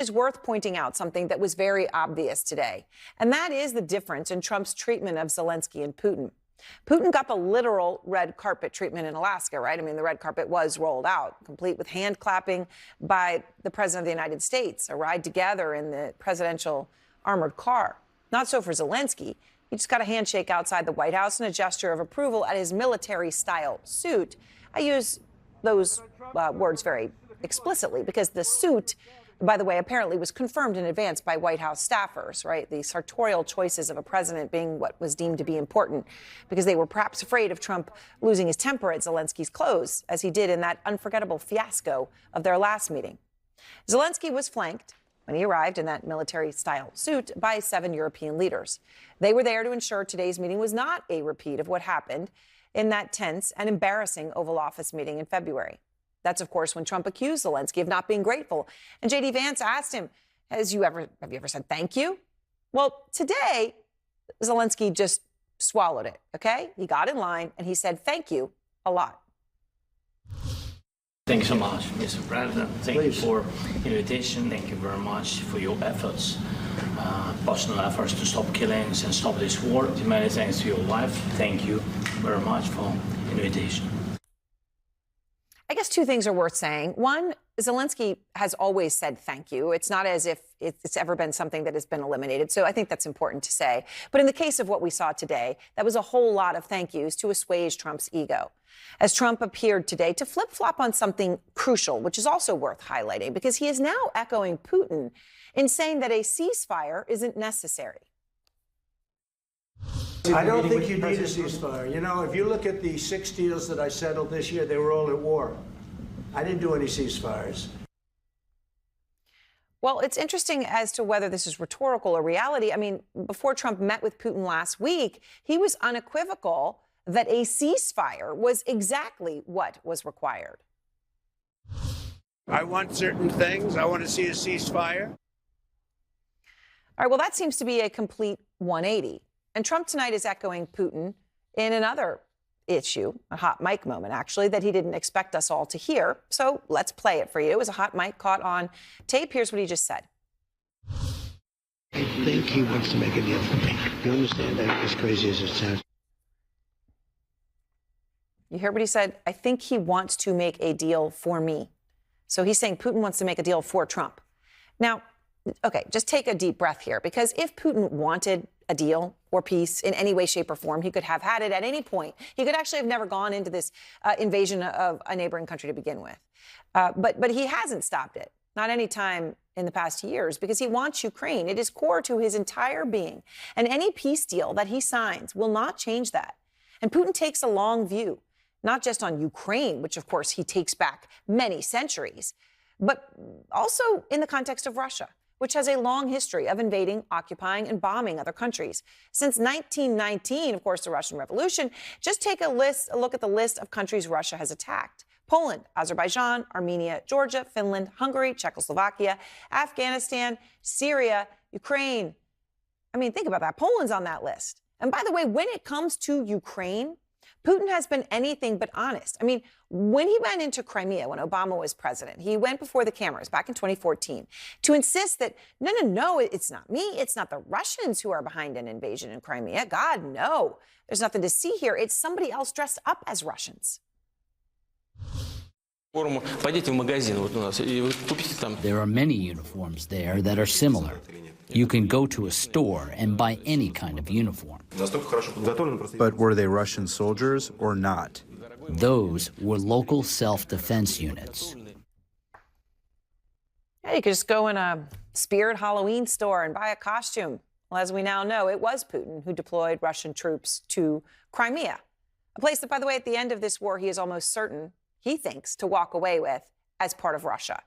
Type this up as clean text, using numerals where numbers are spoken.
Is worth pointing out something that was very obvious today, and that is the difference in Trump's treatment of Zelensky and Putin. Putin got the literal red carpet treatment in Alaska, right? I mean, the red carpet was rolled out, complete with hand clapping by the president of the United States, a ride together in the presidential armored car. Not so for Zelensky. He just got a handshake outside the White House and a gesture of approval at his military-style suit. I use those words very explicitly because the suit, by the way, apparently was confirmed in advance by White House staffers, right? The sartorial choices of a president being what was deemed to be important because they were perhaps afraid of Trump losing his temper at Zelensky's close, as he did in that unforgettable fiasco of their last meeting. Zelensky was flanked when he arrived in that military-style suit by 7 European leaders. They were there to ensure today's meeting was not a repeat of what happened in that tense and embarrassing Oval Office meeting in February. That's, of course, when Trump accused Zelensky of not being grateful. And J.D. Vance asked him, have you ever said thank you? Well, today, Zelensky just swallowed it, okay? He got in line and he said thank you a lot. Thank you so much, Mr. President. Thank you for the invitation. Thank you very much for your efforts, personal efforts to stop killings and stop this war. Many thanks to your wife. Thank you very much for the invitation. I guess 2 things are worth saying. One, Zelensky has always said thank you. It's not as if it's ever been something that has been eliminated. So I think that's important to say. But in the case of what we saw today, that was a whole lot of thank yous to assuage Trump's ego. As Trump appeared today to flip-flop on something crucial, which is also worth highlighting, because he is now echoing Putin in saying that a ceasefire isn't necessary. I don't think you need a ceasefire. You know, if you look at the 6 deals that I settled this year, they were all at war. I didn't do any ceasefires. Well, it's interesting as to whether this is rhetorical or reality. I mean, before Trump met with Putin last week, he was unequivocal that a ceasefire was exactly what was required. I want certain things. I want to see a ceasefire. All right, well, that seems to be a complete 180. And Trump tonight is echoing Putin in another issue, a hot mic moment, actually, that he didn't expect us all to hear. So let's play it for you. It was a hot mic caught on tape. Here's what he just said. I think he wants to make a deal for me. You understand that? As crazy as it sounds. You hear what he said? I think he wants to make a deal for me. So he's saying Putin wants to make a deal for Trump. Now, okay, just take a deep breath here, because if Putin wanted a deal or peace in any way, shape, or form, he could have had it at any point. He could actually have never gone into this invasion of a neighboring country to begin with. But he hasn't stopped it, not any time in the past years, because he wants Ukraine. It is core to his entire being. And any peace deal that he signs will not change that. And Putin takes a long view, not just on Ukraine, which, of course, he takes back many centuries, but also in the context of Russia, which has a long history of invading, occupying, and bombing other countries. Since 1919, of course, the Russian Revolution, just take a look at the list of countries Russia has attacked. Poland, Azerbaijan, Armenia, Georgia, Finland, Hungary, Czechoslovakia, Afghanistan, Syria, Ukraine. I mean, think about that. Poland's on that list. And by the way, when it comes to Ukraine, Putin has been anything but honest. I mean, when he went into Crimea, when Obama was president, he went before the cameras back in 2014 to insist that, no, it's not me. It's not the Russians who are behind an invasion in Crimea. God, no. There's nothing to see here. It's somebody else dressed up as Russians. There are many uniforms there that are similar. You can go to a store and buy any kind of uniform. But were they Russian soldiers or not? Those were local self-defense units. Yeah, you could just go in a Spirit Halloween store and buy a costume. Well, as we now know, it was Putin who deployed Russian troops to Crimea, a place that, by the way, at the end of this war, he is almost certain, he thinks, to walk away with as part of Russia.